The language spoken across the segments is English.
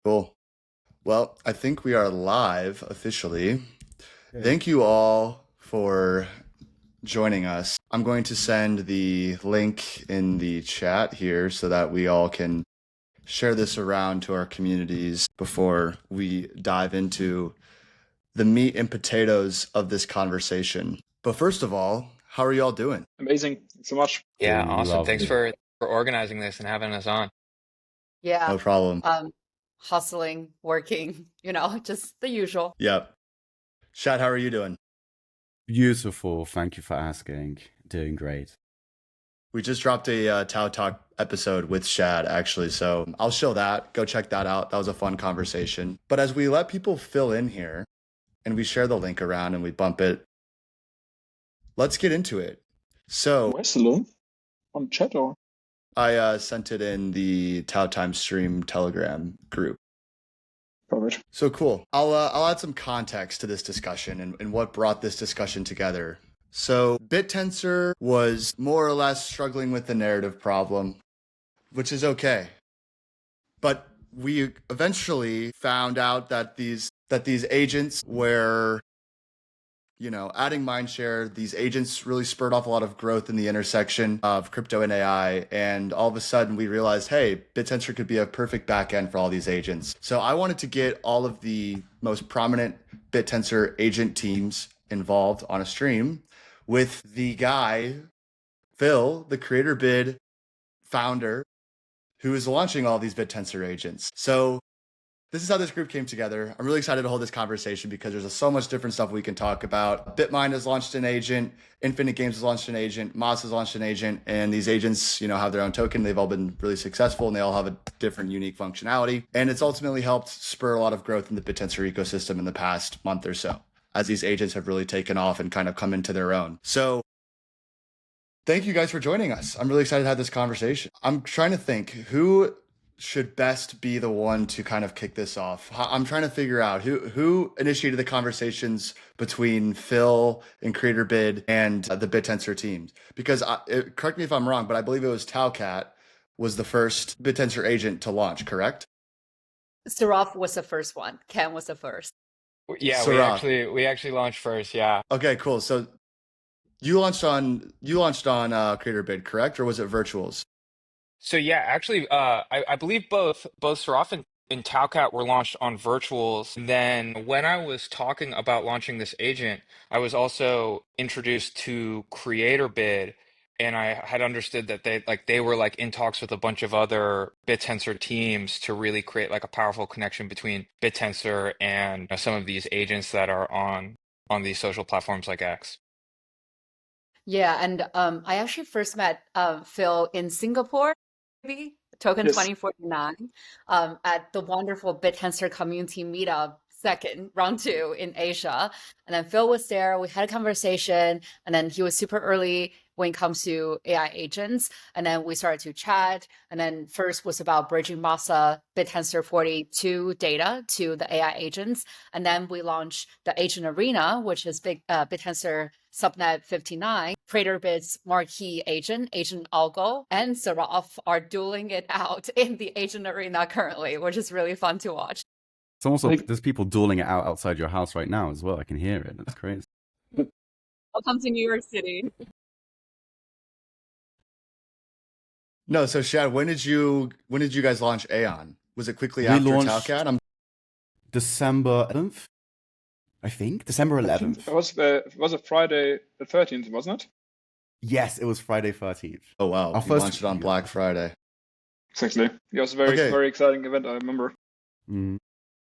Cool. Well, I think we are live officially. Okay. Thank you all for joining us. I'm going to send the link in the chat here so that we all can share this around to our communities before we dive into the meat and potatoes of this conversation. But first of all, how are you all doing? Amazing. Thanks so much. Yeah, Doing awesome. Thanks lovely. for organizing this and having us on. No Yeah, problem. hustling, working, just the usual. Yep. Shad, how are you doing? Beautiful. Thank you for asking. Doing great. We just dropped a Tao Talk episode with Shad, actually. So I'll show that. Go check that out. That was a fun conversation. But as we let people fill in here and we share the link around and we bump it, let's get into it. So Where's the link? On chat or? I sent it in the Tao Time Stream Telegram group. Perfect. So cool. I'll add some context to this discussion and what brought this discussion together. So Bittensor was more or less struggling with the narrative problem, which is okay. But we eventually found out that these agents were, adding mindshare. These agents really spurred off a lot of growth in the intersection of crypto and AI. And all of a sudden we realized, hey, Bittensor could be a perfect backend for all these agents. So I wanted to get all of the most prominent Bittensor agent teams involved on a stream with the guy, Phil, the creator bid founder, who is launching all these Bittensor agents. So this is how this group came together. I'm really excited to hold this conversation because there's so much different stuff we can talk about. BitMind has launched an agent, Infinite Games has launched an agent, Masa has launched an agent, and these agents, have their own token. They've all been really successful and they all have a different unique functionality. And it's ultimately helped spur a lot of growth in the Bittensor ecosystem in the past month or so, as these agents have really taken off and kind of come into their own. So thank you guys for joining us. I'm really excited to have this conversation. I'm trying to think who should best be the one to kind of kick this off. I'm trying to figure out who initiated the conversations between Phil and Creator Bid and the Bittensor teams. Because correct me if I'm wrong, but I believe it was Talcat was the first Bittensor agent to launch, correct? Saraf was the first one. Ken was the first. Yeah, Sarah. we actually launched first. Yeah. Okay, cool. So you launched on Creator Bid, correct? Or was it Virtuals? So yeah, actually, I believe both Seraph and Talcat were launched on virtuals. And then when I was talking about launching this agent, I was also introduced to Creator Bid, and I had understood that they were like in talks with a bunch of other Bittensor teams to really create like a powerful connection between Bittensor and some of these agents that are on these social platforms like X. Yeah, and I actually first met Phil in Singapore, maybe Token Yes. 2049, at the wonderful Bittensor community meetup, second round two in Asia. And then Phil was there. We had a conversation, and then he was super early when it comes to AI agents. And then we started to chat. And then first was about bridging Masa Bittensor 42 data to the AI agents. And then we launched the Agent Arena, which is Bittensor Subnet 59. CreatorBit's marquee agent, Agent Algo, and Saraf are dueling it out in the Agent Arena currently, which is really fun to watch. It's almost Like- there's people dueling it out outside your house right now as well. I can hear it. That's crazy. Welcome to New York City. No, so Shad, when did you guys launch Aeon? Was it quickly We after launched- Talcat? December 11th, I think. December 11th. It was a Friday the 13th, wasn't it? Yes, it was Friday 13th. Oh wow, Our you first- launched it on Black Friday. Exactly. It was a very, Okay. very exciting event, I remember. Mm.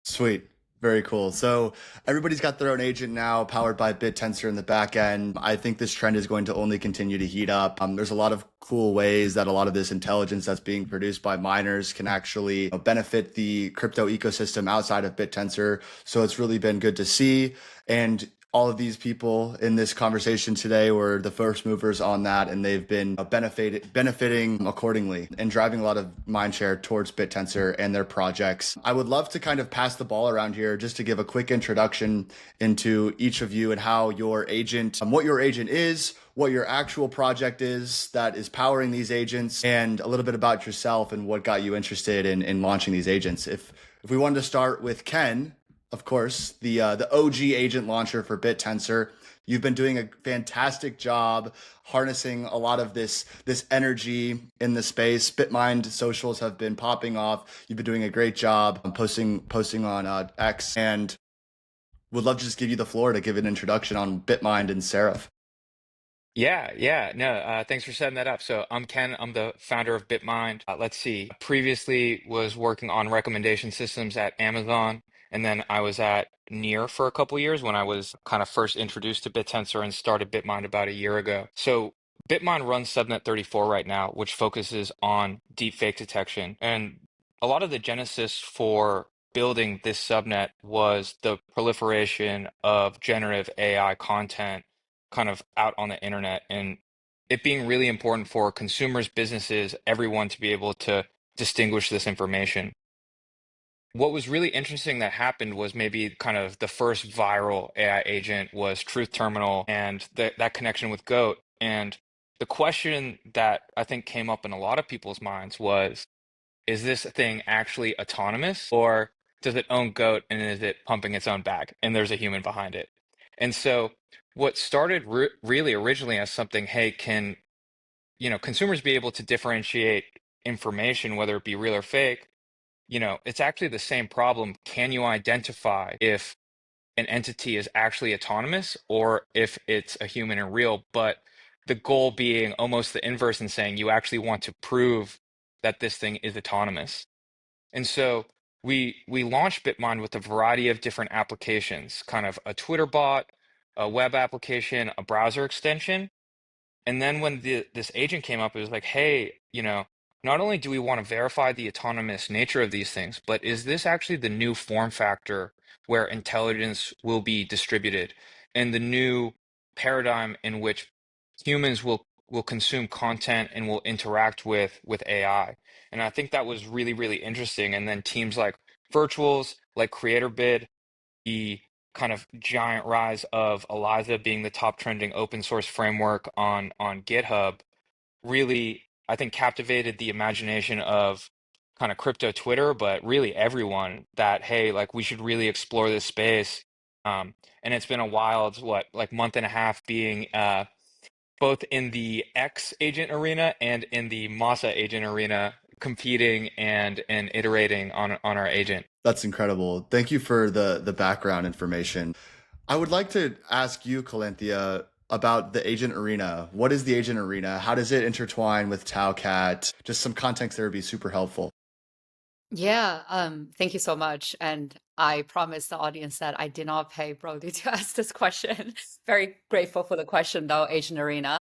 Sweet. Very cool. So everybody's got their own agent now, powered by Bittensor in the back end. I think this trend is going to only continue to heat up. There's a lot of cool ways that a lot of this intelligence that's being produced by miners can actually benefit the crypto ecosystem outside of Bittensor. So it's really been good to see. And all of these people in this conversation today were the first movers on that, and they've been benefiting accordingly and driving a lot of mindshare towards Bittensor and their projects. I would love to kind of pass the ball around here just to give a quick introduction into each of you and how your agent, what your agent is, what your actual project is that is powering these agents, and a little bit about yourself and what got you interested in launching these agents. If If we wanted to start with Ken, of course, the OG agent launcher for Bittensor, you've been doing a fantastic job harnessing a lot of this energy in the space. BitMind socials have been popping off. You've been doing a great job posting on X, and would love to just give you the floor to give an introduction on BitMind and Seraph. Yeah, no, thanks for setting that up. So I'm Ken, I'm the founder of BitMind. Let's see, previously was working on recommendation systems at Amazon, and then I was at Near for a couple years when I was kind of first introduced to Bittensor and started BitMind about a year ago. So BitMind runs Subnet 34 right now, which focuses on deepfake detection. And a lot of the genesis for building this subnet was the proliferation of generative AI content kind of out on the internet, and it being really important for consumers, businesses, everyone to be able to distinguish this information. What was really interesting that happened was maybe kind of the first viral AI agent was Truth Terminal and that connection with Goat. And the question that I think came up in a lot of people's minds was, is this thing actually autonomous, or does it own Goat and is it pumping its own bag and there's a human behind it? And so what started really originally as something, hey, can consumers be able to differentiate information, whether it be real or fake? It's actually the same problem. Can you identify if an entity is actually autonomous or if it's a human and real? But the goal being almost the inverse, in saying you actually want to prove that this thing is autonomous. And so we launched BitMind with a variety of different applications, kind of a Twitter bot, a web application, a browser extension. And then when this agent came up, it was like, hey, not only do we want to verify the autonomous nature of these things, but is this actually the new form factor where intelligence will be distributed, and the new paradigm in which humans will consume content and will interact with AI? And I think that was really, really interesting. And then teams like Virtuals, like CreatorBid, the kind of giant rise of Eliza being the top trending open source framework on GitHub really, I think, captivated the imagination of kind of crypto Twitter, but really everyone, that, hey, like, we should really explore this space. And it's been a wild, like month and a half being both in the X agent arena and in the Masa agent arena, competing and iterating on our agent. That's incredible. Thank you for the background information. I would like to ask you, Calanthea, about the agent arena. What is the agent arena? How does it intertwine with TAOCat? Just some context there would be super helpful. Yeah, thank you so much. And I promise the audience that I did not pay Brody to ask this question. Very grateful for the question, though, Agent Arena.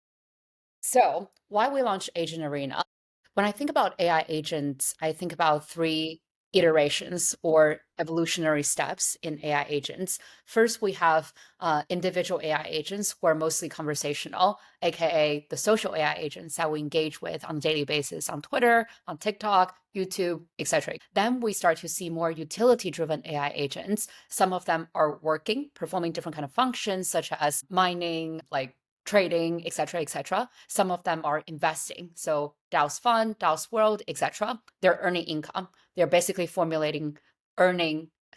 So, why we launched Agent Arena? When I think about AI agents, I think about three iterations or evolutionary steps in AI agents. First, we have individual AI agents who are mostly conversational, aka the social AI agents that we engage with on a daily basis on Twitter, on TikTok, YouTube, etc. Then we start to see more utility-driven AI agents. Some of them are working, performing different kind of functions, such as mining, like trading, etc. Some of them are investing. So DAO's Fund, DAO's World, etc. They're earning income. They're basically formulating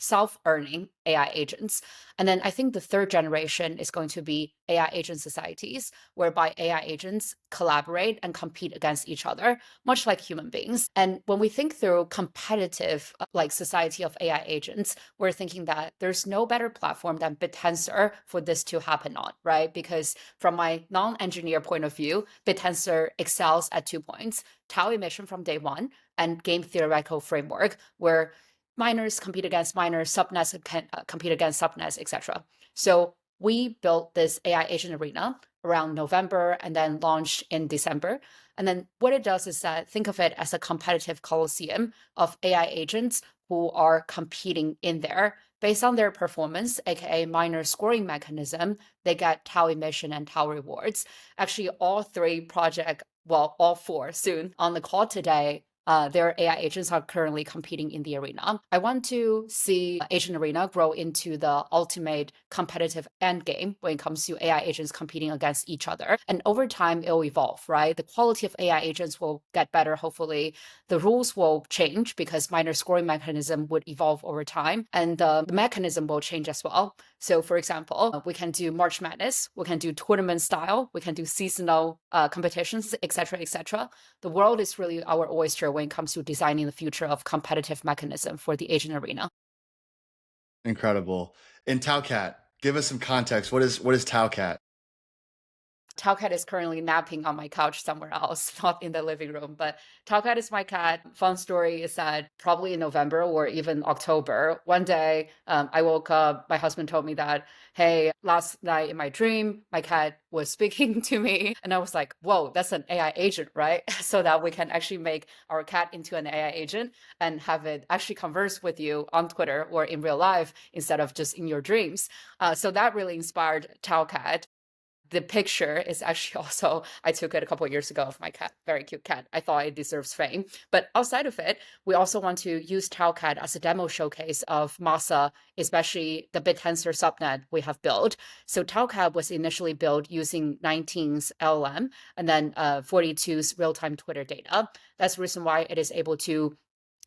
self-earning AI agents. And then I think the third generation is going to be AI agent societies, whereby AI agents collaborate and compete against each other, much like human beings. And when we think through competitive, like society of AI agents, we're thinking that there's no better platform than Bittensor for this to happen on, right? Because from my non-engineer point of view, Bittensor excels at 2 points: tau emission from day one, and game theoretical framework, where miners compete against miners, subnets can compete against subnets, etc. So we built this AI agent arena around November and then launched in December. And then what it does is that think of it as a competitive coliseum of AI agents who are competing in there based on their performance, aka miner scoring mechanism. They get tau emission and tau rewards. Actually, all four soon on the call today their AI agents are currently competing in the arena. I want to see Agent Arena grow into the ultimate competitive end game when it comes to AI agents competing against each other. And over time, it will evolve, right? The quality of AI agents will get better, hopefully. The rules will change because minor scoring mechanism would evolve over time, and the mechanism will change as well. So, for example, we can do March Madness, we can do tournament style, we can do seasonal competitions, etc., etc. The world is really our oyster when it comes to designing the future of competitive mechanism for the agent arena. Incredible. And Taucat, give us some context. What is Taucat? Taucat is currently napping on my couch somewhere else, not in the living room. But Taucat is my cat. Fun story is that probably in November or even October, one day I woke up. My husband told me that, hey, last night in my dream, my cat was speaking to me. And I was like, whoa, that's an AI agent, right? So that we can actually make our cat into an AI agent and have it actually converse with you on Twitter or in real life instead of just in your dreams. So that really inspired Taucat. The picture is actually also, I took it a couple of years ago of my cat, very cute cat. I thought it deserves fame. But outside of it, we also want to use Taucat as a demo showcase of Masa, especially the Bittensor subnet we have built. So Taucat was initially built using 19's LLM and then 42's real-time Twitter data. That's the reason why it is able to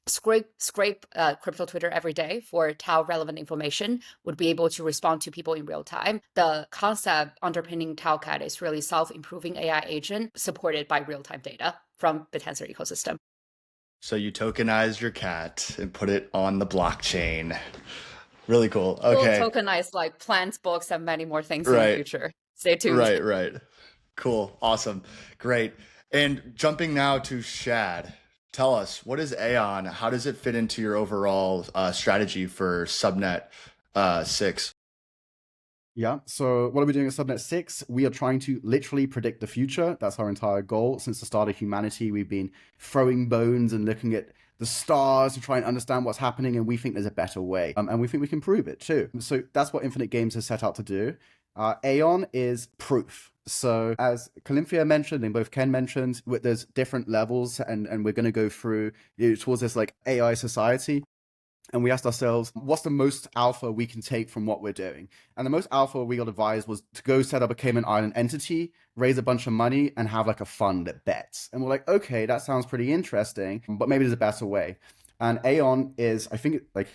scrape crypto Twitter every day for TAO relevant information, would be able to respond to people in real time. The concept underpinning Taucat is really self-improving AI agent supported by real-time data from the Tensor ecosystem. So you tokenize your cat and put it on the blockchain. Really cool. Okay. We'll tokenize like plants, books, and many more things in the future. Stay tuned. Right. Cool. Awesome. Great. And jumping now to Shad. Tell us, what is Aeon? How does it fit into your overall strategy for Subnet 6? Yeah, so what are we doing at Subnet 6? We are trying to literally predict the future. That's our entire goal. Since the start of humanity, we've been throwing bones and looking at the stars to try and understand what's happening, and we think there's a better way. And we think we can prove it too. So that's what Infinite Games has set out to do. Aeon is proof. So as Calinthia mentioned and both Ken mentioned, there's different levels and we're going to go through towards this like AI society. And we asked ourselves, what's the most alpha we can take from what we're doing? And the most alpha we got advised was to go set up a Cayman Island entity, raise a bunch of money, and have like a fund that bets. And we're like, okay, that sounds pretty interesting, but maybe there's a better way. And Aeon is, I think, like,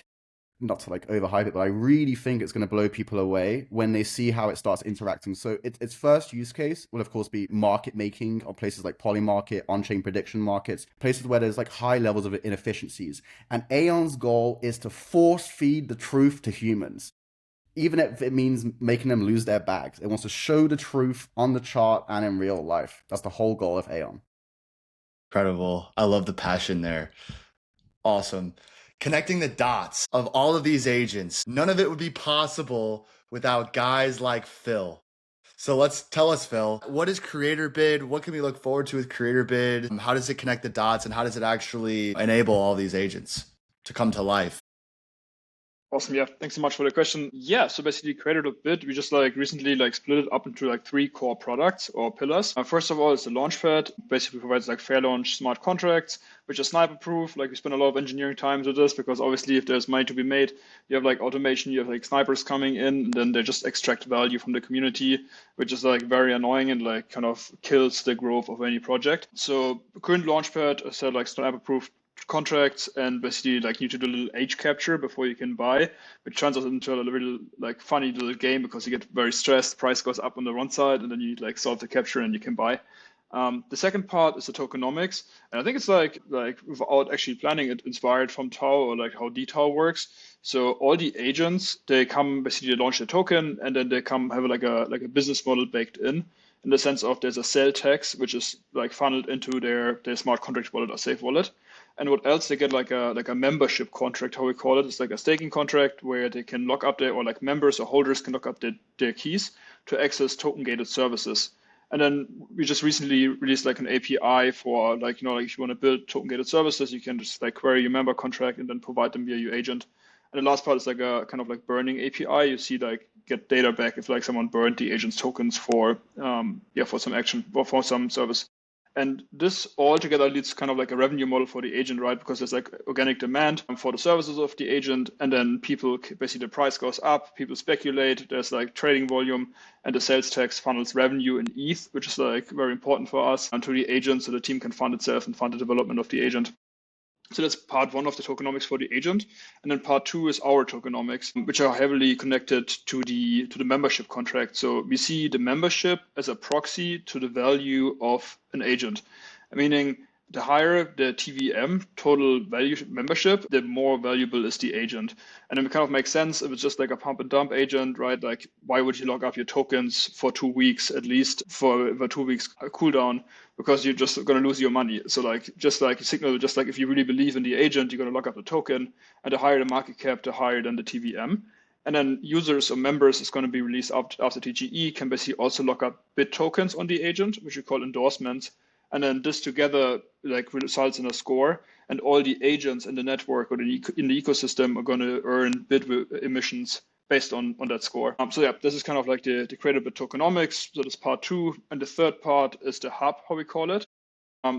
not to like overhype it, but I really think it's going to blow people away when they see how it starts interacting. So its first use case will of course be market making on places like Polymarket, on-chain prediction markets, places where there's like high levels of inefficiencies. And Aeon's goal is to force feed the truth to humans, even if it means making them lose their bags. It wants to show the truth on the chart and in real life. That's the whole goal of Aeon. Incredible. I love the passion there. Awesome. Connecting the dots of all of these agents, none of it would be possible without guys like Phil. So tell us, Phil, what is Creator Bid? What can we look forward to with Creator Bid? How does it connect the dots and how does it actually enable all these agents to come to life? Awesome. Yeah. Thanks so much for the question. Yeah. So basically Creator.bit, we just like recently like split it up into like 3 core products or pillars. First of all, it's the Launchpad. Basically provides like fair launch smart contracts, which are sniper proof. Like we spend a lot of engineering time with this because obviously if there's money to be made, you have like automation, you have like snipers coming in, and then they just extract value from the community, which is like very annoying and like kind of kills the growth of any project. So current Launchpad is like sniper proof contracts, and basically like you need to do a little age capture before you can buy, which turns out into a little like funny little game because you get very stressed, price goes up on the one side, and then you like solve the capture and you can buy. The second part is the tokenomics, and I think it's like without actually planning it, inspired from TAO or like how dTAO works. So all the agents, they come basically launch a token, and then they come have like a business model baked in the sense of there's a sell tax which is like funneled into their smart contract wallet or safe wallet. And what else? They get like a membership contract, how we call it. It's like a staking contract where they can lock up or like members or holders can lock up their keys to access token gated services. And then we just recently released like an API for like, if you want to build token gated services, you can just like query your member contract and then provide them via your agent. And the last part is like a kind of like burning API. You see like get data back if like someone burned the agent's tokens for some action or for some service. And this all together leads kind of like a revenue model for the agent, right? Because there's like organic demand for the services of the agent. And then people, basically the price goes up, people speculate, there's like trading volume, and the sales tax funnels revenue in ETH, which is like very important for us, and to the agent so the team can fund itself and fund the development of the agent. So that's part one of the tokenomics for the agent. And then part two is our tokenomics, which are heavily connected to the membership contract. So we see the membership as a proxy to the value of an agent, meaning the higher the TVM, total value membership, the more valuable is the agent. And it kind of makes sense if it's just like a pump and dump agent, right? Like, why would you lock up your tokens for 2 weeks at least for 2 weeks cooldown? Because you're just going to lose your money. So like, just like Signal, just like if you really believe in the agent, you're going to lock up the token, and the higher the market cap, the higher than the TVM. And then users or members is going to be released after TGE can basically also lock up bit tokens on the agent, which we call endorsements. And then this together like results in a score, and all the agents in the network or in the ecosystem are going to earn bit emissions based on that score. So yeah, this is kind of like the creator bit tokenomics. So that's part two. And the third part is the hub, how we call it.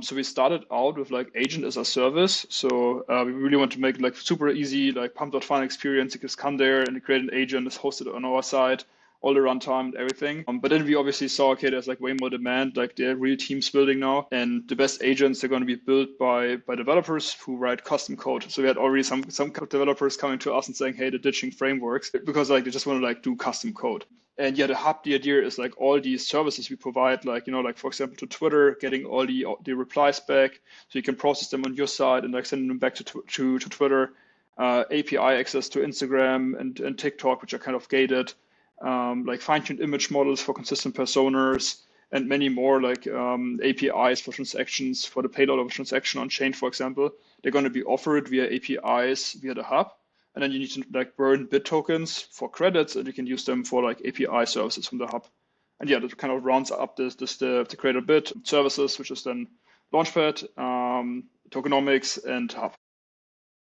So we started out with like agent as a service. So we really want to make it like super easy, like pump.fun experience. You just come there and create an agent that's hosted on our side, all the runtime and everything. But then we obviously saw, okay, there's like way more demand, like they're real teams building now. And the best agents are going to be built by developers who write custom code. So we had already some developers coming to us and saying, hey, they're ditching frameworks because like they just want to like do custom code. And yeah, the hub, the idea is like all these services we provide, like, you know, like for example, to Twitter, getting all the replies back so you can process them on your side and like send them back to Twitter, API access to Instagram and TikTok, which are kind of gated, like fine-tuned image models for consistent personas, and many more, like APIs for transactions, for the payload of a transaction on chain, for example. They're going to be offered via APIs via the hub. And then you need to like burn bit tokens for credits, and you can use them for like API services from the hub. And yeah, that kind of rounds up the creator bit services, which is then Launchpad, tokenomics, and hub.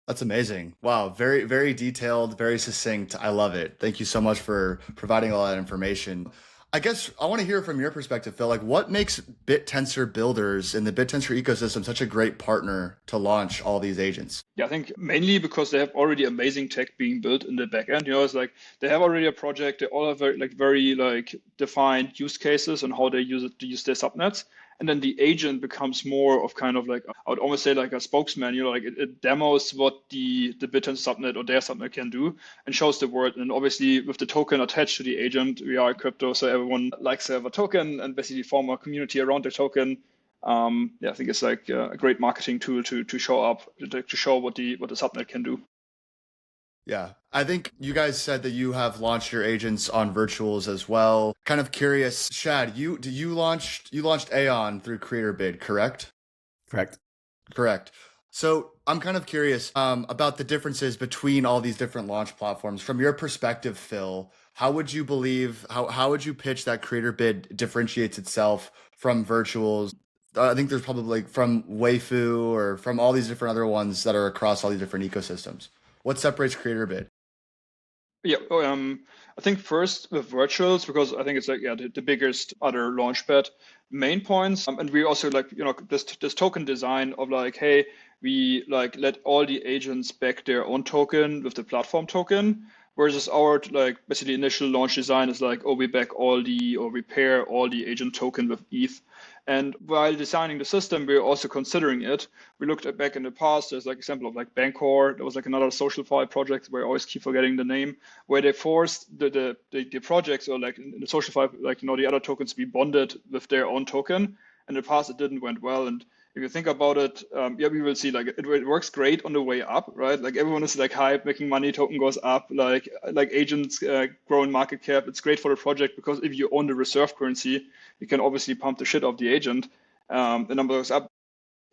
That's amazing. Wow. Very, very detailed, very succinct. I love it. Thank you so much for providing all that information. I guess I want to hear from your perspective, Phil, like what makes Bittensor builders in the Bittensor ecosystem such a great partner to launch all these agents? Yeah, I think mainly because they have already amazing tech being built in the back end. You know, it's like they have already a project. They all have very defined use cases on how they use it to use their subnets. And then the agent becomes more of kind of like, I would almost say like a spokesman, you know, like it demos what the Bittensor subnet or their subnet can do and shows the world. And obviously with the token attached to the agent, we are crypto, so everyone likes to have a token and basically form a community around the token. Yeah, I think it's like a great marketing tool to show up, to show what the subnet can do. Yeah, I think you guys said that you have launched your agents on virtuals as well. Kind of curious, Shad, you launched Aeon through CreatorBid, correct? Correct. So I'm kind of curious about the differences between all these different launch platforms. From your perspective, Phil, how would you pitch that CreatorBid differentiates itself from virtuals? I think there's probably like from Waifu or from all these different other ones that are across all these different ecosystems. What separates CreatorBid? Yeah, I think first with virtuals, because I think it's like the biggest other launchpad main points, and we also like, you know, this token design of like, hey, we like let all the agents back their own token with the platform token, versus our like basically initial launch design is like, oh, we back or we pair all the agent token with ETH. And while designing the system, we're also considering it. We looked at back in the past, there's like example of like Bancor, there was like another SocialFi project where I always keep forgetting the name, where they forced the projects or like in the SocialFi, like, you know, the other tokens to be bonded with their own token. In the past, it didn't went well. And if you think about it, yeah, we will see like it works great on the way up, right? Like everyone is like hype, making money, token goes up, like agents grow in market cap. It's great for the project because if you own the reserve currency, you can obviously pump the shit off the agent. The number goes up.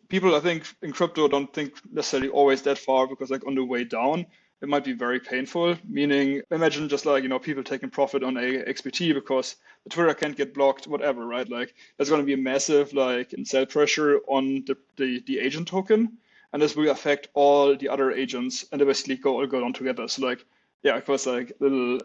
People, I think, in crypto don't think necessarily always that far because like on the way down, it might be very painful. Meaning, imagine just like, you know, people taking profit on a XBT because the Twitter can't get blocked, whatever, right? Like there's going to be a massive like sell pressure on the agent token, and this will affect all the other agents, and they basically all go down together. So like, yeah, of course, like little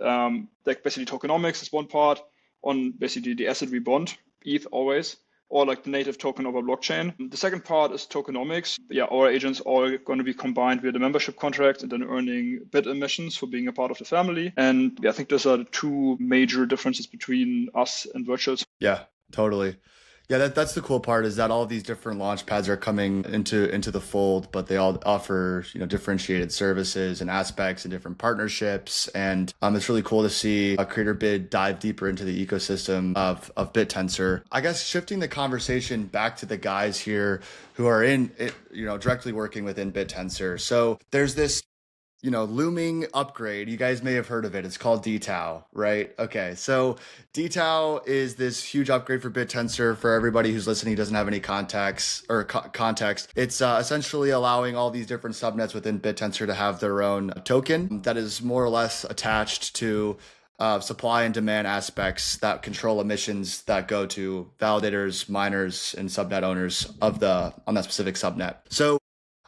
like basically tokenomics is one part on basically the asset we bond, ETH always. or like the native token of a blockchain. The second part is tokenomics. Yeah, our agents are going to be combined with a membership contract and then earning bit emissions for being a part of the family. And yeah, I think those are the two major differences between us and virtuals. Yeah, totally. Yeah, that's the cool part is that all of these different launch pads are coming into the fold, but they all offer, differentiated services and aspects and different partnerships. And it's really cool to see CreatorBid dive deeper into the ecosystem of Bittensor. I guess shifting the conversation back to the guys here who are in it, directly working within Bittensor. So there's this looming upgrade. You guys may have heard of it. It's called dTAO, right? Okay, so dTAO is this huge upgrade for Bittensor. For everybody who's listening who doesn't have any context. It's essentially allowing all these different subnets within Bittensor to have their own token that is more or less attached to supply and demand aspects that control emissions that go to validators, miners, and subnet owners on that specific subnet. So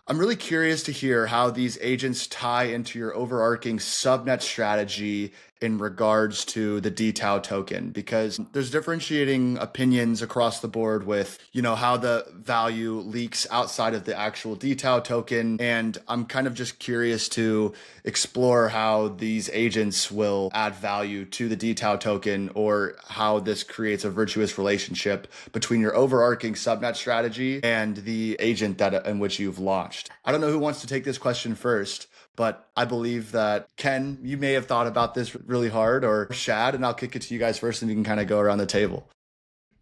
I'm really curious to hear how these agents tie into your overarching subnet strategy in regards to the dTAO token, because there's differentiating opinions across the board with, how the value leaks outside of the actual dTAO token. And I'm kind of just curious to explore how these agents will add value to the dTAO token, or how this creates a virtuous relationship between your overarching subnet strategy and the agent in which you've launched. I don't know who wants to take this question first, but I believe that Ken, you may have thought about this really hard, or Shad, and I'll kick it to you guys first and we can kind of go around the table.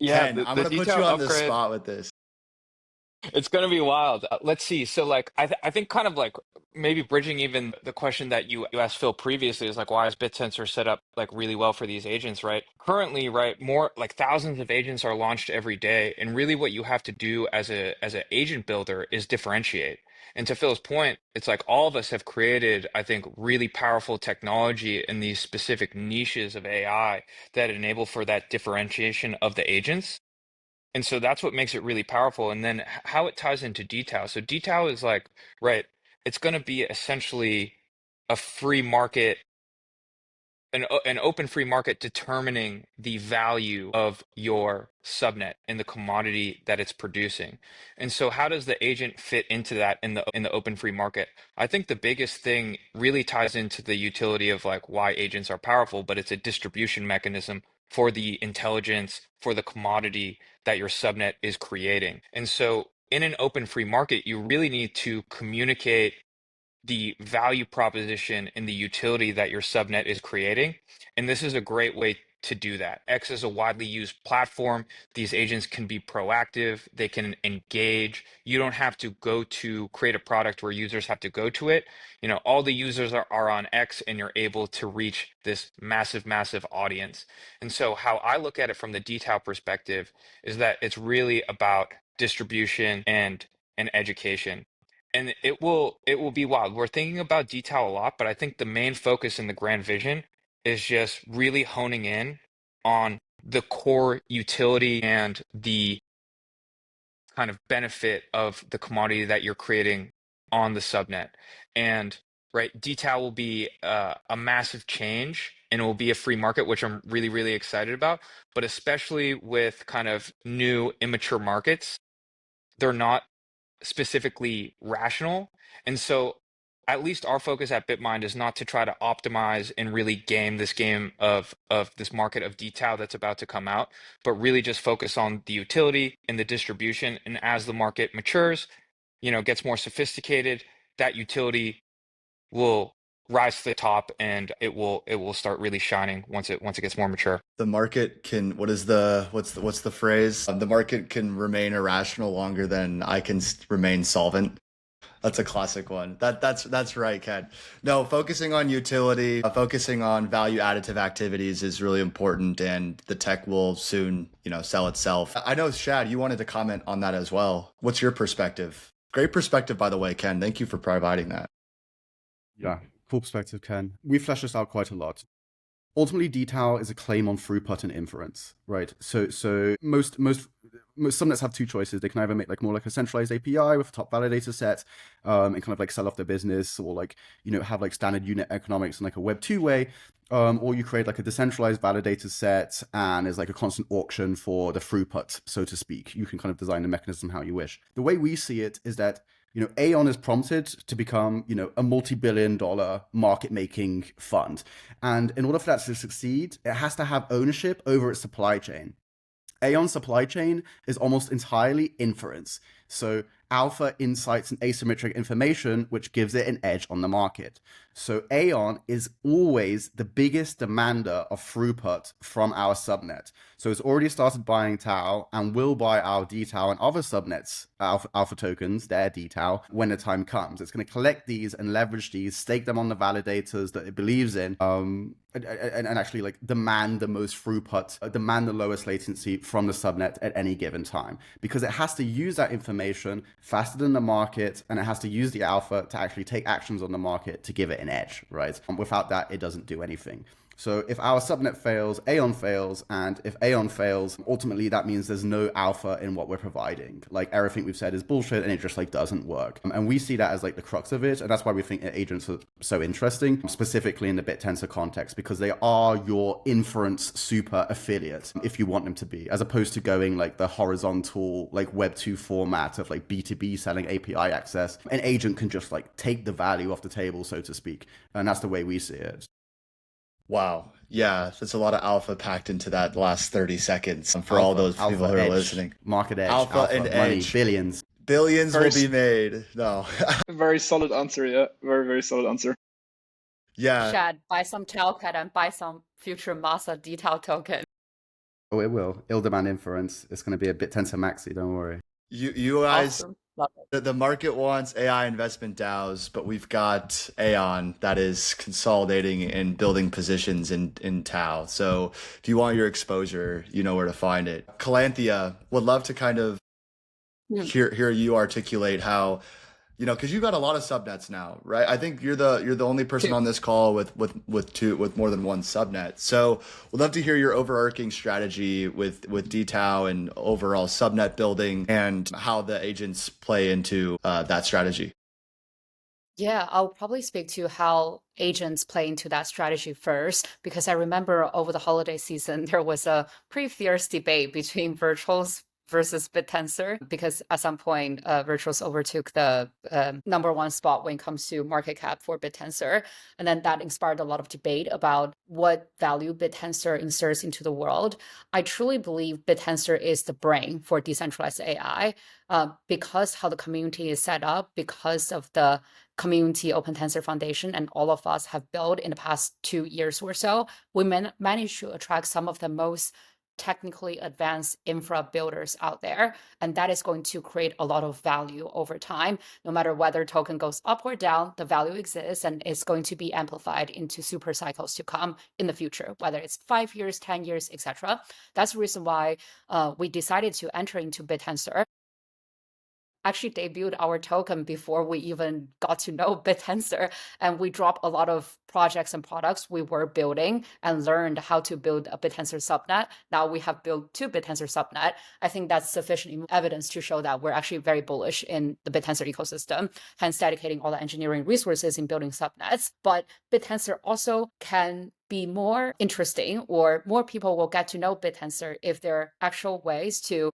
Yeah, Ken, I'm going to put you on the spot with this. It's going to be wild. Let's see. So like, I think kind of like maybe bridging even the question that you asked Phil previously is like, why is Bittensor set up like really well for these agents, right? Currently, right, more like thousands of agents are launched every day. And really what you have to do as an agent builder is differentiate. And to Phil's point, it's like all of us have created, I think, really powerful technology in these specific niches of AI that enable for that differentiation of the agents. And so that's what makes it really powerful. And then how it ties into dTAO. So dTAO is like, right, it's going to be essentially a free market, an open free market determining the value of your subnet and the commodity that it's producing. And so how does the agent fit into that in the open free market? I think the biggest thing really ties into the utility of like why agents are powerful, but it's a distribution mechanism for the intelligence, for the commodity that your subnet is creating. And so in an open free market, you really need to communicate the value proposition and the utility that your subnet is creating. And this is a great way to do that. X is a widely used platform. These agents can be proactive, they can engage. You don't have to go to create a product where users have to go to it. All the users are on X and you're able to reach this massive, massive audience. And so how I look at it from the dTAO perspective is that it's really about distribution and education. And it will be wild. We're thinking about dTAO a lot, but I think the main focus in the grand vision is just really honing in on the core utility and the kind of benefit of the commodity that you're creating on the subnet. And right, dTAO will be a massive change and it will be a free market, which I'm really, really excited about. But especially with kind of new immature markets, they're not specifically rational. And so at least our focus at BitMind is not to try to optimize and really game this game of this market of dTAO that's about to come out, but really just focus on the utility and the distribution. And as the market matures, gets more sophisticated, that utility will rise to the top and it will start really shining once it gets more mature. The market can, what's the phrase? The market can remain irrational longer than I can remain solvent. That's a classic one. That's right, Ken. No, focusing on utility, focusing on value additive activities is really important, and the tech will soon, sell itself. I know, Shad, you wanted to comment on that as well. What's your perspective? Great perspective, by the way, Ken. Thank you for providing that. Yeah, cool perspective, Ken. We fleshed this out quite a lot. Ultimately, dTAO is a claim on throughput and inference, right? So most subnets have two choices. They can either make like more like a centralized API with a top validator set, and kind of like sell off their business, or like have like standard unit economics in like a Web 2 way, or you create like a decentralized validator set and there's like a constant auction for the throughput, so to speak. You can kind of design the mechanism how you wish. The way we see it is that Aeon is prompted to become, a multi-billion-dollar market-making fund. And in order for that to succeed, it has to have ownership over its supply chain. Aeon's supply chain is almost entirely inference. So alpha, insights, and asymmetric information, which gives it an edge on the market. So Aeon is always the biggest demander of throughput from our subnet. So it's already started buying TAO and will buy our dTAO and other subnets, alpha tokens, their dTAO, when the time comes. It's going to collect these and leverage these, stake them on the validators that it believes in, and actually like demand the most throughput, demand the lowest latency from the subnet at any given time. Because it has to use that information faster than the market, and it has to use the alpha to actually take actions on the market to give it an edge, right? And without that, it doesn't do anything. So if our subnet fails, Aeon fails, and if Aeon fails, ultimately that means there's no alpha in what we're providing. Like everything we've said is bullshit and it just like doesn't work. And we see that as like the crux of it. And that's why we think agents are so interesting, specifically in the Bittensor context, because they are your inference super affiliate, if you want them to be, as opposed to going like the horizontal, like Web 2 format of like B2B selling API access. An agent can just like take the value off the table, so to speak. And that's the way we see it. Wow. Yeah, there's a lot of alpha packed into that last 30 seconds for all those people who are edge, listening. Market edge, Alpha and money, edge. billions. Billions will be made. No. Very solid answer, yeah. Very, very solid answer. Yeah. Shad, buy some Talcat and buy some future Masa dTAO token. Oh, it will. It'll demand inference. It's going to be a Bittensor maxi, don't worry. You guys, Awesome. Love it. the market wants AI investment DAOs, but we've got Aeon that is consolidating and building positions in TAO. So if you want your exposure, you know where to find it. Calanthea, would love to kind of hear you articulate how, because you've got a lot of subnets now, right? I think you're the only person on this call with more than one subnet. So we'd love to hear your overarching strategy with dTAO and overall subnet building and how the agents play into that strategy. Yeah, I'll probably speak to how agents play into that strategy first, because I remember over the holiday season, there was a pretty fierce debate between virtuals versus Bittensor, because at some point, virtuals overtook the #1 spot when it comes to market cap for Bittensor. And then that inspired a lot of debate about what value Bittensor inserts into the world. I truly believe Bittensor is the brain for decentralized AI, because how the community is set up, because of the community Open Tensor Foundation and all of us have built in the past 2 years or so. We managed to attract some of the most technically advanced infra builders out there, and that is going to create a lot of value over time. No matter whether token goes up or down, the value exists and is going to be amplified into super cycles to come in the future, whether it's 5 years, 10 years, etc. That's the reason why we decided to enter into Bittensor. Actually debuted our token before we even got to know Bittensor, and we dropped a lot of projects and products we were building and learned how to build a Bittensor subnet. Now we have built 2 Bittensor subnet. I think that's sufficient evidence to show that we're actually very bullish in the Bittensor ecosystem, hence dedicating all the engineering resources in building subnets. But Bittensor also can be more interesting, or more people will get to know Bittensor if there are actual ways to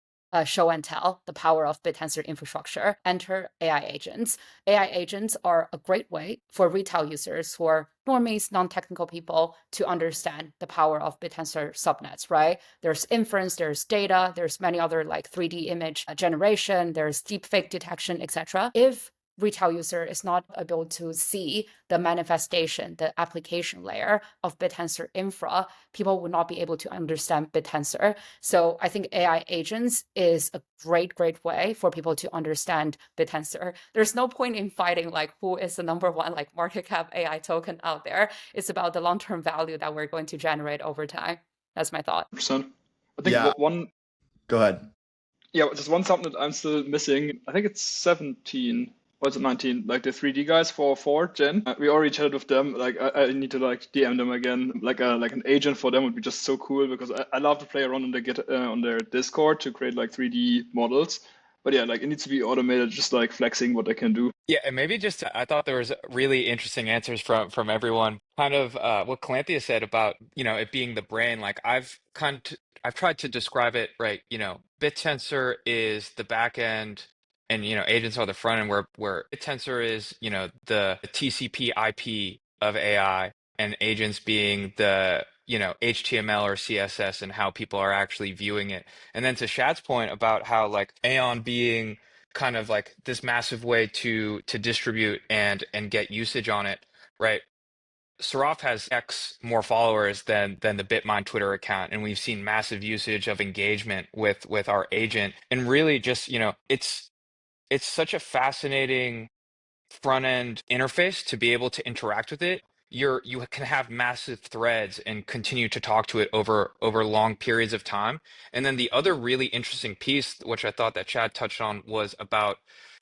show and tell the power of Bittensor infrastructure. Enter AI agents. AI agents are a great way for retail users who are normies, non-technical people to understand the power of Bittensor subnets, right? There's inference, there's data, there's many other like 3D image generation, there's deepfake detection, etc. If retail user is not able to see the manifestation, the application layer of Bittensor infra, people will not be able to understand Bittensor. So I think AI agents is a great way for people to understand Bittensor. There's no point in fighting like who is the #1 like market cap AI token out there. It's about the long-term value that we're going to generate over time. That's my thought. 100%. I think one. Go ahead. Yeah, just one subnet I'm still missing. I think it's 17. what's it, 19, like the 3D guys for 4th gen. We already chatted with them. Like I need to like DM them again. Like an agent for them would be just so cool, because I love to play around on on their Discord to create like 3D models. But yeah, like it needs to be automated, just like flexing what they can do. Yeah, and maybe just I thought there was really interesting answers from everyone. Kind of what Calanthea said about, it being the brain. Like I've tried to describe it, right? BitTensor is the back end, and agents are the front end, where BitTensor is, the TCP IP of AI, and agents being the, HTML or CSS and how people are actually viewing it. And then to Shad's point about how like Aeon being kind of like this massive way to distribute and get usage on it, right? Saraf has X more followers than the BitMind Twitter account, and we've seen massive usage of engagement with our agent. And really just, it's such a fascinating front end interface to be able to interact with it. You can have massive threads and continue to talk to it over long periods of time. And then the other really interesting piece, which I thought that Chad touched on, was about,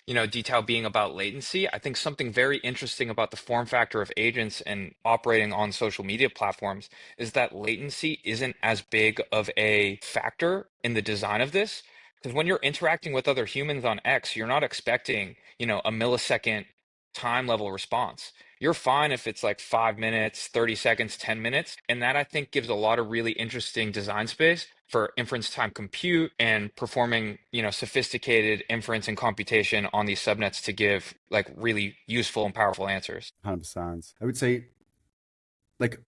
detail being about latency. I think something very interesting about the form factor of agents and operating on social media platforms is that latency isn't as big of a factor in the design of this. Because when you're interacting with other humans on X, you're not expecting, a millisecond time level response. You're fine if it's like 5 minutes, 30 seconds, 10 minutes. And that I think gives a lot of really interesting design space for inference time compute and performing, sophisticated inference and computation on these subnets to give like really useful and powerful answers. 100%. I would say, like,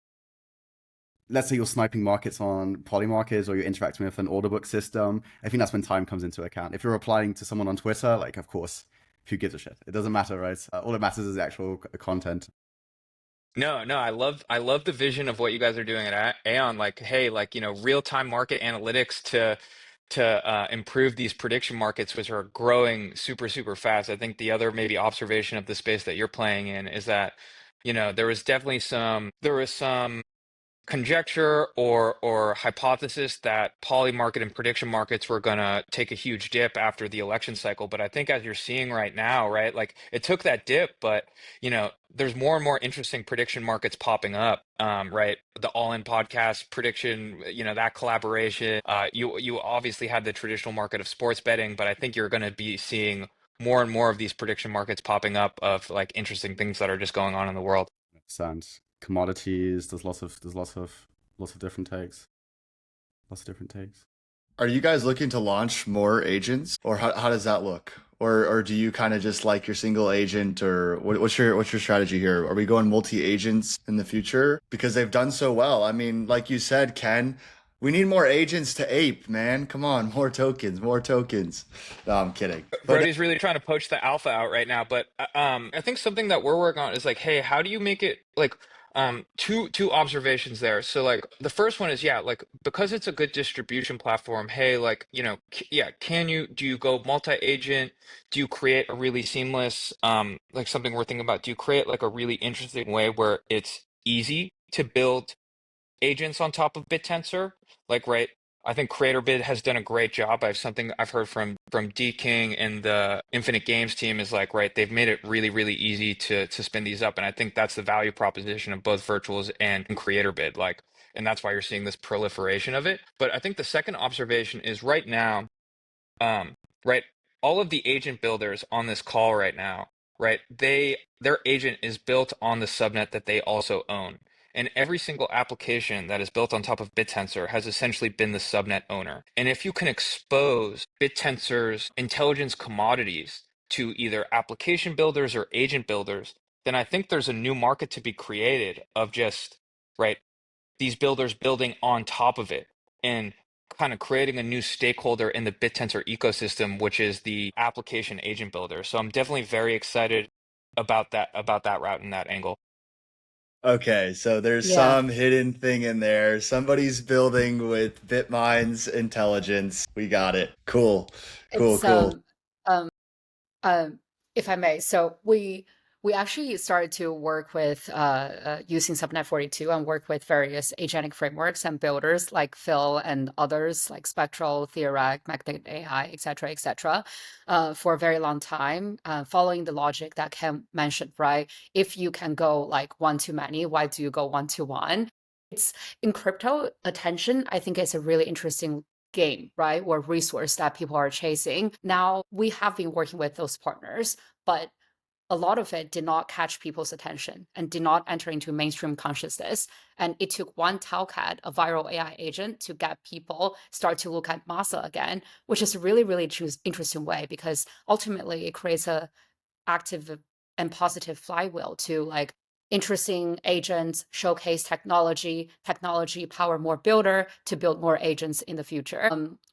let's say you're sniping markets on Polymarkets, or you're interacting with an order book system. I think that's when time comes into account. If you're replying to someone on Twitter, like, of course, who gives a shit? It doesn't matter, right? All that matters is the actual content. No, I love the vision of what you guys are doing at Aeon. Like, hey, like, real-time market analytics to improve these prediction markets, which are growing super, super fast. I think the other maybe observation of the space that you're playing in is that, there was some conjecture or hypothesis that poly market and prediction markets were going to take a huge dip after the election cycle. But I think as you're seeing right now, right, like it took that dip, but there's more and more interesting prediction markets popping up. Right, the All In podcast prediction, that collaboration. You obviously had the traditional market of sports betting, but I think you're going to be seeing more and more of these prediction markets popping up of like interesting things that are just going on in the world. And commodities, there's lots of different takes. Lots of different takes. Are you guys looking to launch more agents, or how does that look? Or do you kind of just like your single agent, or what's your strategy here? Are we going multi agents in the future because they've done so well? I mean, like you said, Ken, we need more agents to ape, man. Come on, more tokens, more tokens. No, I'm kidding. But Brody's really trying to poach the alpha out right now, but I think something that we're working on is like, hey, how do you make it like two observations there. So like the first one is, yeah, like because it's a good distribution platform, hey, like, yeah, do you go multi-agent? Do you create a really seamless like something we're thinking about, do you create like a really interesting way where it's easy to build agents on top of BitTensor? Like, right, I think CreatorBit has done a great job. Something I've heard from D King and the Infinite Games team is like, right, they've made it really, really easy to spin these up. And I think that's the value proposition of both Virtuals and CreatorBit. Like, and that's why you're seeing this proliferation of it. But I think the second observation is right now, right, all of the agent builders on this call right now, right, their agent is built on the subnet that they also own. And every single application that is built on top of BitTensor has essentially been the subnet owner. And if you can expose BitTensor's intelligence commodities to either application builders or agent builders, then I think there's a new market to be created of just, right, these builders building on top of it and kind of creating a new stakeholder in the BitTensor ecosystem, which is the application agent builder. So I'm definitely very excited about that route and that angle. okay, so there's Yeah. some hidden thing in there. Somebody's building with BitMind's intelligence. We got it. Cool, cool, It's cool. um if I may. So We actually started to work with using Subnet 42 and work with various agentic frameworks and builders like Phil and others like Spectral, Theoretic, Magnetic AI, et cetera, for a very long time, following the logic that Ken mentioned, right? If you can go like one to many, why do you go one to one? It's in crypto attention, I think it's a really interesting game, right? Or resource that people are chasing. Now we have been working with those partners, but a lot of it did not catch people's attention and did not enter into mainstream consciousness. And it took one Talcat, a viral AI agent, to get people start to look at Masa again, which is a really, really interesting way because ultimately it creates a active and positive flywheel to like interesting agents showcase technology power more builder to build more agents in the future.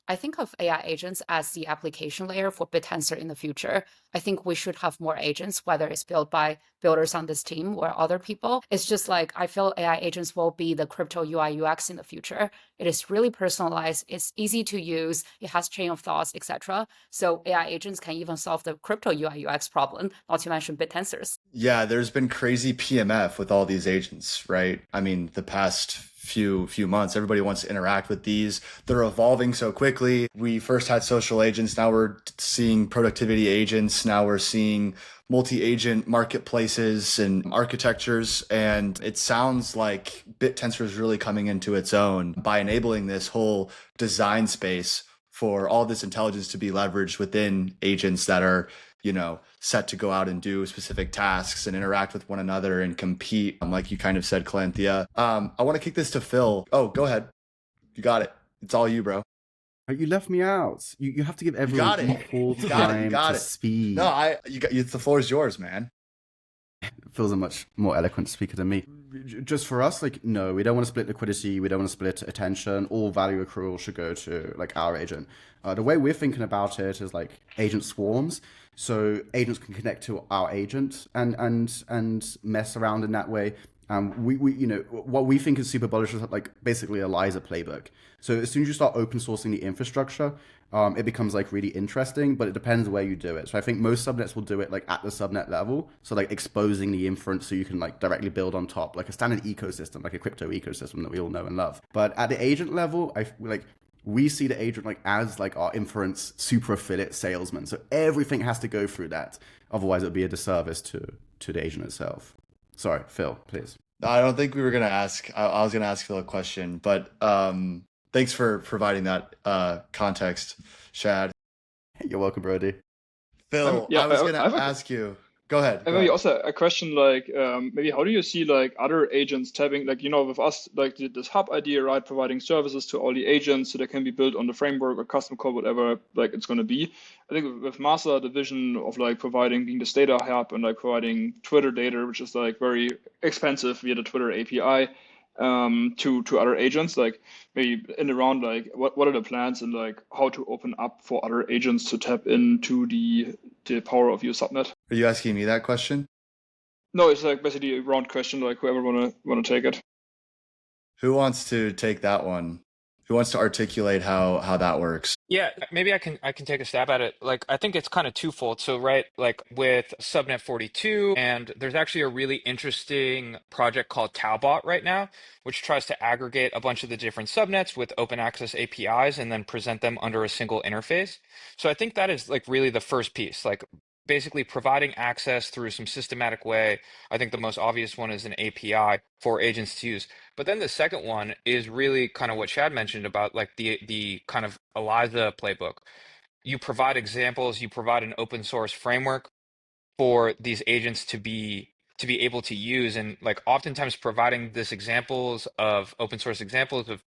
I think of AI agents as the application layer for Bittensor in the future. I think we should have more agents, whether it's built by builders on this team or other people. It's just like I feel AI agents will be the crypto UI UX in the future. It is really personalized, it's easy to use, it has chain of thoughts, etc. So AI agents can even solve the crypto UI UX problem, not to mention Bittensors. Yeah, there's been crazy PMF with all these agents, right? I mean, the past few months, everybody wants to interact with these. They're evolving so quickly. We first had social agents, now we're seeing productivity agents, now we're seeing multi-agent marketplaces and architectures. And it sounds like BitTensor is really coming into its own by enabling this whole design space for all this intelligence to be leveraged within agents that are, set to go out and do specific tasks and interact with one another and compete. Like you kind of said, Calanthea. I want to kick this to Phil. Oh, go ahead. You got it. It's all you, bro. You left me out. You have to give everyone equal time to speak. No, the floor is yours, man. Phil's a much more eloquent speaker than me. Just for us, like, no, we don't want to split liquidity. We don't want to split attention. All value accrual should go to like our agent. The way we're thinking about it is like agent swarms. So agents can connect to our agent and mess around in that way. We what we think is super bullish is like basically a Eliza playbook. So as soon as you start open sourcing the infrastructure, it becomes like really interesting, but it depends where you do it. So I think most subnets will do it like at the subnet level. So like exposing the inference so you can like directly build on top, like a standard ecosystem, like a crypto ecosystem that we all know and love. But at the agent level, we see the agent like as like our inference super affiliate salesman. So everything has to go through that. Otherwise it would be a disservice to the agent itself. Sorry, Phil, please. I don't think we were going to ask. I was going to ask Phil a question, but thanks for providing that context, Shad. You're welcome, Brody. Phil, I was going to ask you. Go ahead. Maybe also a question like maybe how do you see like other agents tapping like with us like this hub idea, right? Providing services to all the agents so they can be built on the framework or custom code, whatever like it's going to be. I think with Masa, the vision of like being this data hub and like providing Twitter data, which is like very expensive via the Twitter API. To other agents, like maybe in around like what are the plans and like how to open up for other agents to tap into the power of your subnet? Are you asking me that question? No, it's like basically a round question, like whoever wanna take it. Who wants to take that one? Who wants to articulate how that works? Yeah, maybe I can take a stab at it. Like I think it's kind of twofold. So right, like with Subnet 42, and there's actually a really interesting project called TAObot right now, which tries to aggregate a bunch of the different subnets with open access APIs and then present them under a single interface. So I think that is like really the first piece, like basically providing access through some systematic way. I think the most obvious one is an API for agents to use. But then the second one is really kind of what Chad mentioned about like the kind of Eliza playbook. You provide examples, you provide an open source framework for these agents to be able to use, and like oftentimes providing this examples of open source examples of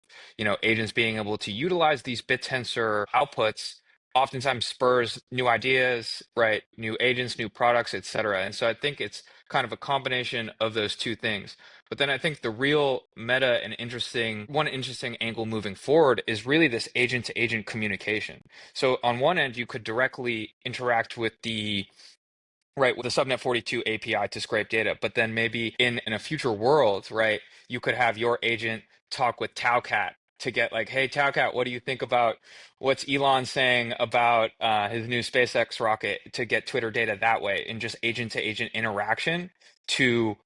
agents being able to utilize these BitTensor outputs oftentimes spurs new ideas, right? New agents, new products, etc. And so I think it's kind of a combination of those two things. But then I think the real meta and one interesting angle moving forward is really this agent to agent communication. So on one end, you could directly interact with the Subnet 42 API to scrape data, but then maybe in a future world, right, you could have your agent talk with Talcat to get like, hey, Talcat, what do you think about what's Elon saying about his new SpaceX rocket, to get Twitter data that way, and just agent to agent interaction to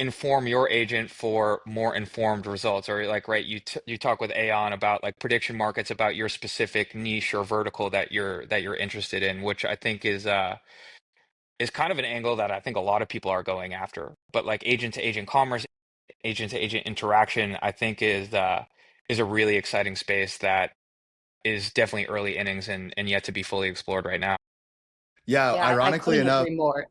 inform your agent for more informed results. Or like, right, you talk with Aon about like prediction markets about your specific niche or vertical that you're interested in, which I think is kind of an angle that I think a lot of people are going after. But like agent to agent commerce, agent to agent interaction, I think is a really exciting space that is definitely early innings and yet to be fully explored right now. Yeah, Yeah, I ironically couldn't enough, agree more.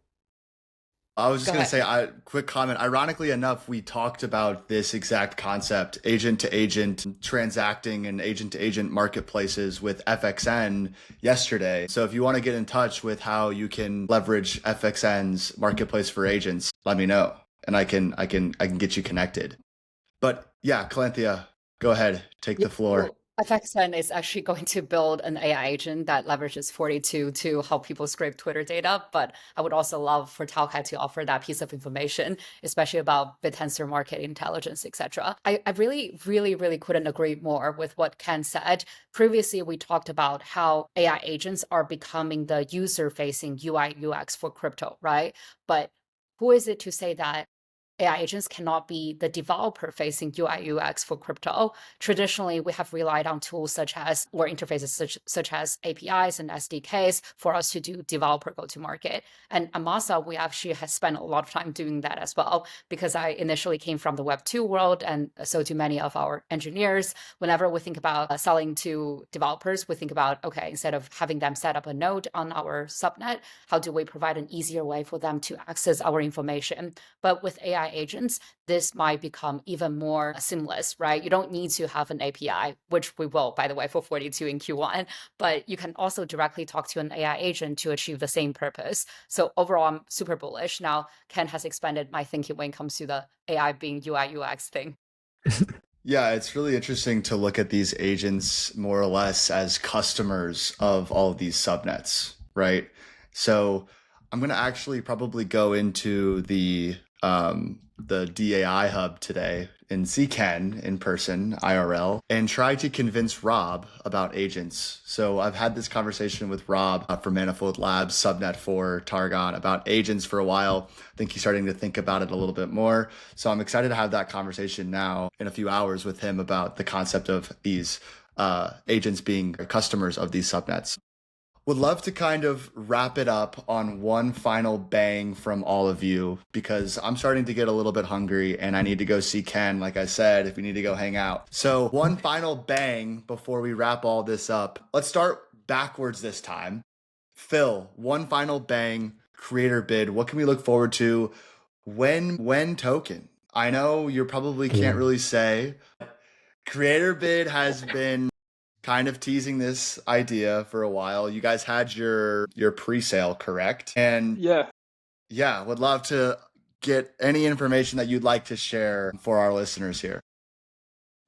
I was just Go going to ahead. say, quick comment. Ironically enough, we talked about this exact concept, agent to agent transacting and agent to agent marketplaces with FXN yesterday. So if you want to get in touch with how you can leverage FXN's marketplace for agents, let me know, and I can get you connected. But yeah, Calanthea, go ahead, take Yeah, the floor. so FXN is actually going to build an AI agent that leverages 42 to help people scrape Twitter data. But I would also love for Talcat to offer that piece of information, especially about Bittensor market intelligence, etc. I really, really, really couldn't agree more with what Ken said. Previously, we talked about how AI agents are becoming the user-facing UI UX for crypto, right? But who is it to say that AI agents cannot be the developer facing UI UX for crypto? Traditionally, we have relied on tools such as, or interfaces such as APIs and SDKs for us to do developer go-to-market. And at Masa, we actually have spent a lot of time doing that as well, because I initially came from the Web2 world, and so do many of our engineers. Whenever we think about selling to developers, we think about, okay, instead of having them set up a node on our subnet, how do we provide an easier way for them to access our information? But with AI agents, this might become even more seamless, right? You don't need to have an API, which we will, by the way, for 42 in Q1, but you can also directly talk to an AI agent to achieve the same purpose. So overall, I'm super bullish. Now, Ken has expanded my thinking when it comes to the AI being UI UX thing. Yeah, it's really interesting to look at these agents more or less as customers of all of these subnets, right? So I'm going to actually probably go into the DAI hub today and see Ken in person, IRL, and try to convince Rob about agents. So I've had this conversation with Rob from Manifold Labs, Subnet for Targon, about agents for a while. I think he's starting to think about it a little bit more. So I'm excited to have that conversation now in a few hours with him about the concept of these agents being customers of these subnets. Would love to kind of wrap it up on one final bang from all of you, because I'm starting to get a little bit hungry and I need to go see Ken, like I said, if we need to go hang out. So one final bang before we wrap all this up. Let's start backwards this time. Phil, one final bang, creator bid. What can we look forward to? When token? I know you probably can't really say. Creator bid has been kind of teasing this idea for a while. You guys had your pre-sale, correct? And Yeah. yeah, would love to get any information that you'd like to share for our listeners here.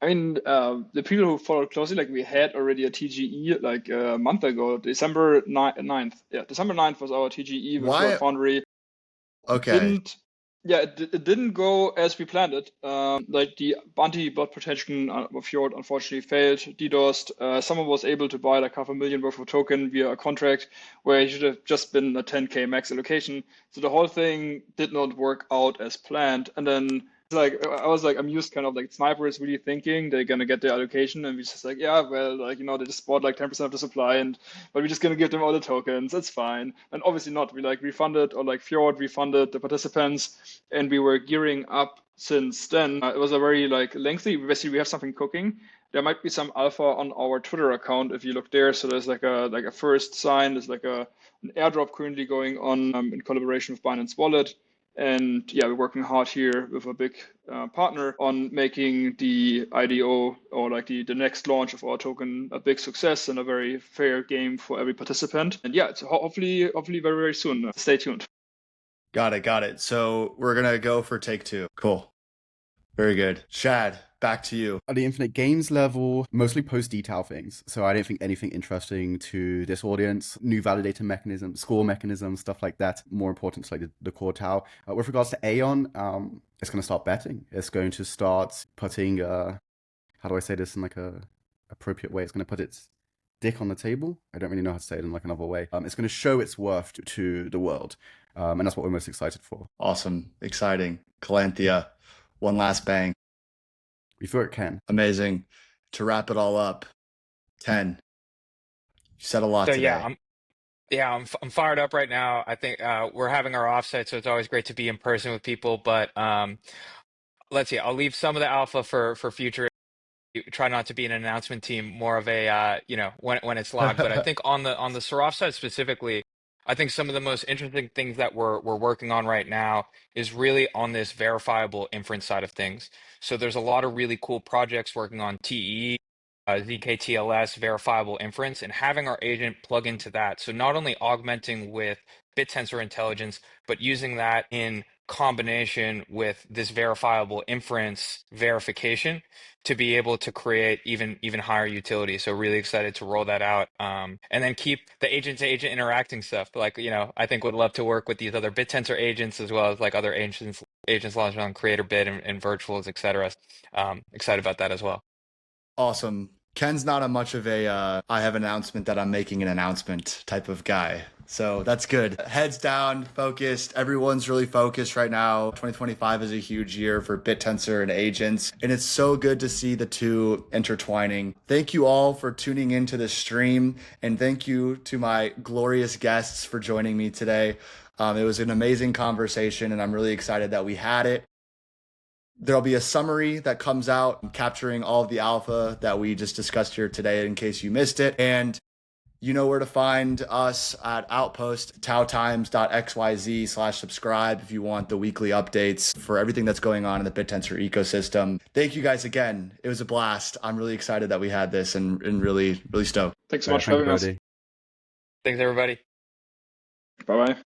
I mean, the people who followed closely, like we had already a TGE like a month ago, December 9th. Yeah, December 9th was our TGE with World Why? Foundry. Okay. It didn't go as we planned it. Like the anti-bot protection of Fjord unfortunately failed, DDoSed. Someone was able to buy like 500,000 worth of token via a contract where it should have just been a 10K max allocation. So the whole thing did not work out as planned. And then like I was like amused, kind of like Sniper is really thinking they're gonna get their allocation, and we just like, yeah, well, like they just bought like 10% of the supply, but we're just gonna give them all the tokens. That's fine. And obviously not. We like refunded, or like Fjord refunded the participants, and we were gearing up since then. It was a very like lengthy. Basically, we have something cooking. There might be some alpha on our Twitter account if you look there. So there's like a first sign. There's like an airdrop currently going on in collaboration with Binance Wallet. And yeah, we're working hard here with a big partner on making the IDO, or like the next launch of our token, a big success and a very fair game for every participant. And yeah, it's hopefully very, very soon. Stay tuned. Got it. So we're going to go for take two. Cool. Very good. Shad, back to you. At the Infinite Games level, mostly post-detail things. So I don't think anything interesting to this audience. New validator mechanism, score mechanism, stuff like that. More important to like the core TAO. With regards to Aeon, it's going to start betting. It's going to start putting how do I say this in like a appropriate way? It's going to put its dick on the table. I don't really know how to say it in like another way. It's going to show its worth to the world. And that's what we're most excited for. Awesome. Exciting. Calanthea, one last bang. Before it can. Amazing. To wrap it all up, 10. You said a lot So today. I'm fired up right now. I think we're having our offsite, so it's always great to be in person with people. But let's see, I'll leave some of the alpha for future. Try not to be an announcement team, more of a when it's logged. But I think on the Seraph side specifically, I think some of the most interesting things that we're working on right now is really on this verifiable inference side of things. So there's a lot of really cool projects working on TE, ZKTLS, verifiable inference, and having our agent plug into that. So not only augmenting with Bittensor intelligence, but using that in combination with this verifiable inference verification to be able to create even higher utility. So really excited to roll that out, and then keep the agent to agent interacting stuff. Like, I think would love to work with these other Bittensor agents as well as like other agents launched on CreatorBit and virtuals, etc. Excited about that as well. Awesome. Ken's not a much of a I have an announcement that I'm making an announcement type of guy. So that's good. Heads down, focused. Everyone's really focused right now. 2025 is a huge year for Bittensor and agents, and it's so good to see the two intertwining. Thank you all for tuning into this stream, and thank you to my glorious guests for joining me today. It was an amazing conversation, and I'm really excited that we had it. There'll be a summary that comes out capturing all of the alpha that we just discussed here today in case you missed it. And you know where to find us at Outpost, taotimes.xyz/subscribe if you want the weekly updates for everything that's going on in the Bittensor ecosystem. Thank you guys again. It was a blast. I'm really excited that we had this and really, really stoked. Thanks so much for having us. Thanks, everybody. Bye-bye.